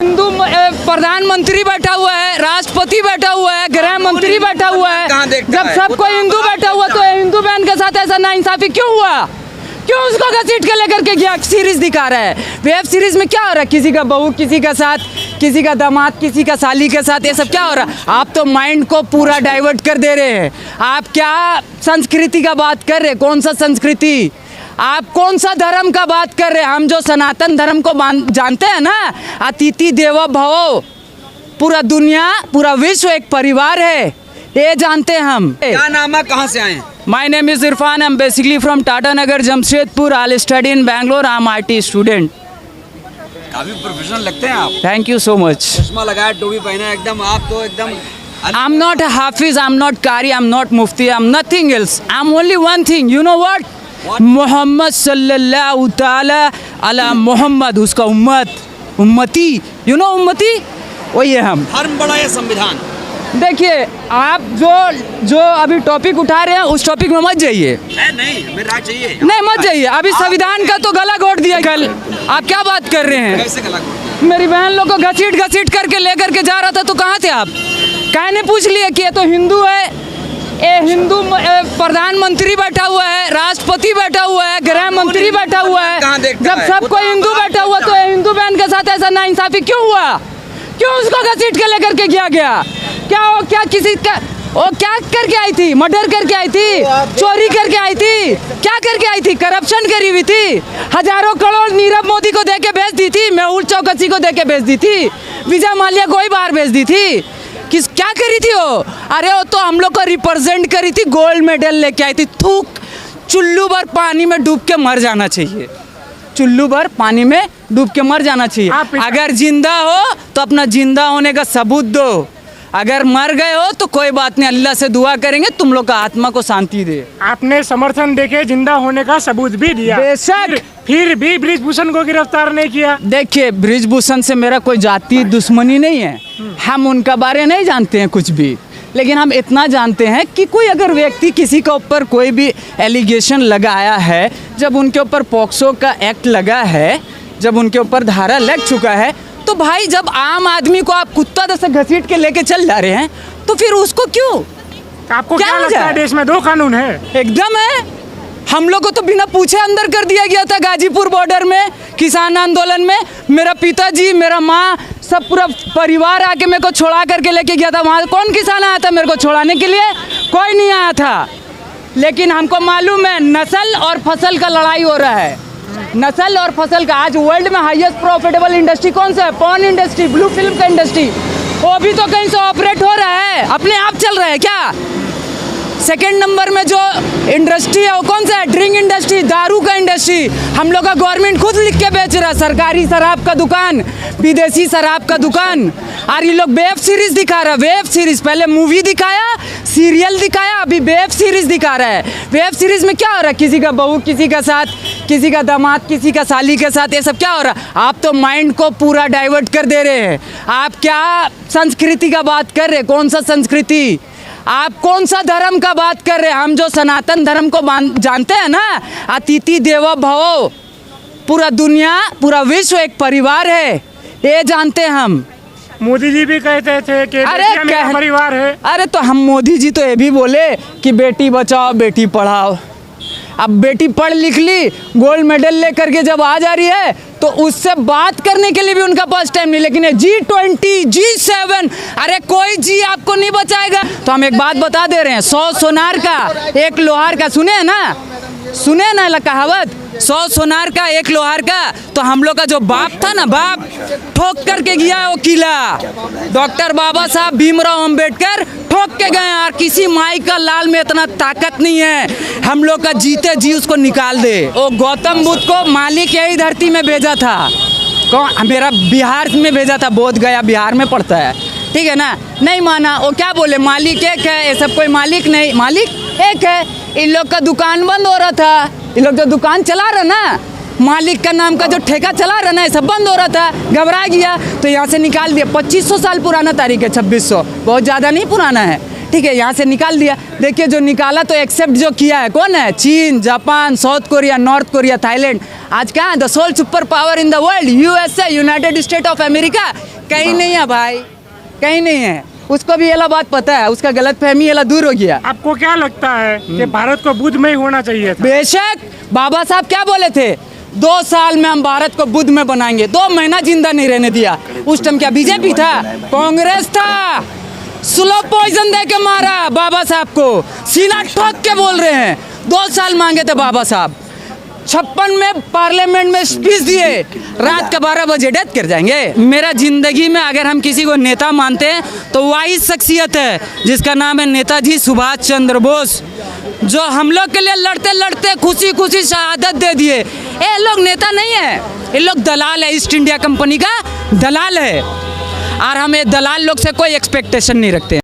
हिंदू प्रधानमंत्री बैठा हुआ है, राष्ट्रपति बैठा हुआ है, गृह मंत्री बैठा हुआ है। जब सब कोई हिंदू बैठा हुआ तो हिंदू बहन के साथ ऐसा नाइंसाफी क्यों हुआ? क्यों उसको घसीट के लेकर के गया? सीरीज दिखा रहा है। वेब सीरीज में क्या हो रहा है? किसी का बहू किसी का साथ, किसी का दामाद किसी का साली के साथ, ये सब क्या हो रहा है? आप तो माइंड को पूरा डाइवर्ट कर दे रहे हैं। आप क्या संस्कृति का बात कर रहे हैं? कौन सा संस्कृति? आप कौन सा धर्म का बात कर रहे हैं? हम जो सनातन धर्म को जानते हैं ना, अतिथि देवो भव, पूरा दुनिया पूरा विश्व एक परिवार है, ये जानते हैं हम। क्या नाम है, कहाँ से आए हैं? My name is Irfan, I am basically from Tata Nagar Jamshedpur. I study in Bangalore, I am IT student. काफी प्रोफेशनल लगते हैं आप। Thank you so much. चश्मा लगाया, टोपी पहना, एकदम आप तो एकदम। आई एम नॉट हाफिज, आई एम नॉट कारी, आई एम नॉट मुफ्ती, I am nothing else. I am only one thing, you know what? Muhammad सल्लल्लाहु ताला अला मोहम्मद, उसका उम्मती, यू नो उम्मती, वही है हम। धर्म बड़ा है संविधान। देखिए, आप जो अभी टॉपिक उठा रहे हैं उस टॉपिक में मत जाइए। नहीं, हमें राय चाहिए। नहीं, मत जाइए। अभी संविधान का तो गला घोट दिया कल। आप क्या बात कर रहे हैं? कैसे गला घोट? मेरी बहन लोग को घसीट करके लेकर के जा रहा था, तो कहाँ थे आप? कहने पूछ लिए कि ये तो हिंदू है, ये हिंदू प्रधानमंत्री बैठा हुआ है, राष्ट्रपति बैठा हुआ है, गृह मंत्री बैठा हुआ है। जब सब कोई हिंदू बैठा हुआ तो हिंदू बहन के साथ ऐसा नाइंसाफी क्यों हुआ? क्यों उसको घसीट के लेकर के गया? क्या किसी का वो क्या करके आई थी? मर्डर करके आई थी, चोरी करके आई थी, क्या करके आई थी? करप्शन करी हुई थी। हजारों करोड़ नीरव मोदी को दे के भेज दी थी, मेहुल चौकसी को दे के भेज दी थी, विजय माल्या को ही बाहर भेज दी थी। क्या करी थी वो? अरे वो तो हम लोग को रिप्रेजेंट करी थी, गोल्ड मेडल लेके आई थी। थूक, चुल्लू भर पानी में डूब के मर जाना चाहिए, चुल्लू भर पानी में डूब के मर जाना चाहिए। अगर जिंदा हो तो अपना जिंदा होने का सबूत दो, अगर मर गए हो तो कोई बात नहीं, अल्लाह से दुआ करेंगे तुम लोग का आत्मा को शांति दे। आपने समर्थन देके जिंदा होने का सबूत भी दिया, बेशक, फिर भी बृजभूषण को गिरफ्तार नहीं किया। देखिए, बृजभूषण से मेरा कोई जाति दुश्मनी नहीं है, हम उनका बारे नहीं जानते हैं कुछ भी, लेकिन हम इतना जानते हैं कि कोई अगर व्यक्ति किसी के ऊपर कोई भी एलिगेशन लगाया है, जब उनके ऊपर पॉक्सो का एक्ट लगा है, जब उनके ऊपर धारा लग चुका है, तो भाई जब आम आदमी को आप कुत्ता जैसे घसीट के लेके चल जा रहे हैं तो फिर उसको क्यों? आपको क्या लगता है देश में दो कानून है? एकदम है। हम लोग को तो बिना पूछे अंदर कर दिया गया था गाजीपुर बॉर्डर में, किसान आंदोलन में। मेरा पिताजी, मेरा माँ, सब पूरा परिवार आके मेरे को छोड़ा करके लेके गया था। वहाँ कौन किसान आया था मेरे को छोड़ाने के लिए? कोई नहीं आया था। लेकिन हमको मालूम है नस्ल और फसल का लड़ाई हो रहा है, नस्ल और फसल का। आज वर्ल्ड में हाईएस्ट प्रॉफिटेबल इंडस्ट्री कौन सा है? पॉर्न इंडस्ट्री, ब्लू फिल्म का इंडस्ट्री। वो भी तो कहीं से ऑपरेट हो रहा है, अपने आप चल रहा है क्या? सेकेंड नंबर में जो इंडस्ट्री है वो कौन सा है? ड्रिंक इंडस्ट्री, दारू का इंडस्ट्री। हम लोग का गवर्नमेंट खुद लिख के बेच रहा है, सरकारी शराब का दुकान, विदेशी शराब का दुकान। और ये लोग वेब सीरीज दिखा रहा है, वेब सीरीज। पहले मूवी दिखाया, सीरियल दिखाया, अभी वेब सीरीज दिखा रहा है। वेब सीरीज में क्या हो रहा है? किसी का बहू किसी का साथ, किसी का दामाद किसी का साली के साथ, ये सब क्या हो रहा है? आप तो माइंड को पूरा डाइवर्ट कर दे रहे हैं। आप क्या संस्कृति का बात कर रहे हैं? कौन सा संस्कृति? आप कौन सा धर्म का बात कर रहे हैं? हम जो सनातन धर्म को जानते हैं ना, अतिथि देवो भव, पूरा दुनिया पूरा विश्व एक परिवार है, ये जानते हैं हम। मोदी जी भी कहते थे कि मेरा परिवार है। अरे तो हम मोदी जी तो ये भी बोले कि बेटी बचाओ बेटी पढ़ाओ। अब बेटी पढ़ लिख ली, गोल्ड मेडल लेकर के जब आ जा रही है तो उससे बात करने के लिए भी उनका पास टाइम नहीं। लेकिन G20, G7, अरे कोई जी आपको नहीं बचाएगा। तो हम एक बात बता दे रहे हैं, 100 सोनार का 1 लोहार का, सुने हैं ना कहावत, 100 सोनार का 1 लोहार का। तो हम लोग का जो बाप था ना, बाप ठोक करके गया वो किला, डॉक्टर बाबा साहब भीमराव अंबेडकर ठोक के गए। और किसी माई का लाल में इतना ताकत नहीं है हम लोग का जीते जी उसको निकाल दे। वो गौतम बुद्ध को मालिक यही धरती में भेजा था, कौन? मेरा बिहार में भेजा था, बोध गया बिहार में पड़ता है, ठीक है ना? नहीं माना, वो क्या बोले मालिक एक है, ये सब कोई मालिक नहीं, मालिक एक है। इन लोग का दुकान बंद हो रहा था, इन लोग जो दुकान चला रहा ना, मालिक का नाम का जो ठेका चला रहा ना, ये सब बंद हो रहा था, घबरा गया तो यहाँ से निकाल दिया। 2500 साल पुराना तारीख है, 2600, बहुत ज़्यादा नहीं पुराना है। ठीक है, यहाँ से निकाल दिया। देखिए जो निकाला तो एक्सेप्ट जो किया है कौन है? चीन, Japan, South Korea, North Korea, Thailand. आज कहाँ है the sole super power in the world? USA, United State of America. कहीं नहीं है भाई, कहीं नहीं है। उसको भी ये बात पता है, उसका गलत फहमी ये दूर हो गया। आपको क्या लगता है कि भारत को बुद्धमय होना चाहिए था? बेशक, बाबा साहब क्या बोले थे? 2 साल में हम भारत को बुद्ध में बनाएंगे। 2 महीना जिंदा नहीं रहने दिया। उस टाइम क्या बीजेपी था? कांग्रेस था। स्लो पॉइजन दे के मारा बाबा साहब को, सीना ठोक के बोल रहे हैं। 2 साल मांगे थे बाबा साहब। 56 में पार्लियामेंट में स्पीच दिए, रात के 12 बजे डेथ कर जाएंगे। मेरा जिंदगी में अगर हम किसी को नेता मानते हैं तो वही शख्सियत है जिसका नाम है नेताजी सुभाष चंद्र बोस, जो हम लोग के लिए लड़ते लड़ते खुशी खुशी शहादत दे दिए। ये लोग नेता नहीं है, ये लोग दलाल है, ईस्ट इंडिया कंपनी का दलाल है। और हम ये दलाल लोग से कोई एक्सपेक्टेशन नहीं रखते।